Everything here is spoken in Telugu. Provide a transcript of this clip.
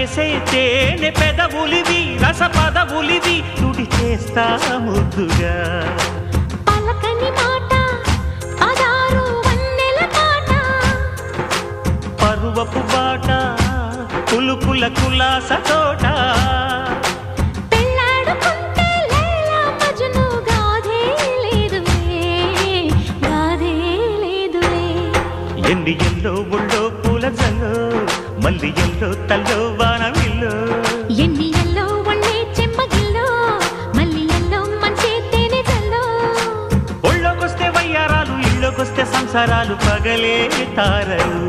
చేసే తేనె పెదవులివి రస పదవులివి తుడి చేస్తా ముద్దుగా పలకని మాట పదారు వన్నెల పాట పరువపు బాట కులుకుల కులాస తోట పెళ్ళాడుకుంటే లైలా మజ్ను గాథే లేదులే ఎన్ని ఎల్లో ఒళ్ళో పూల జల్లో మల్లి ఎల్లో తల్లో వానవిల్లో ఎన్ని ఎల్లో ఒళ్ళే చెమ్మగిల్లో మల్లి ఎల్లో మంచి తేనె జల్లో ఒళ్ళోకొస్తే వయ్యారాలు ఇళ్ళోకొస్తే సంసారాలు పగలే తారలు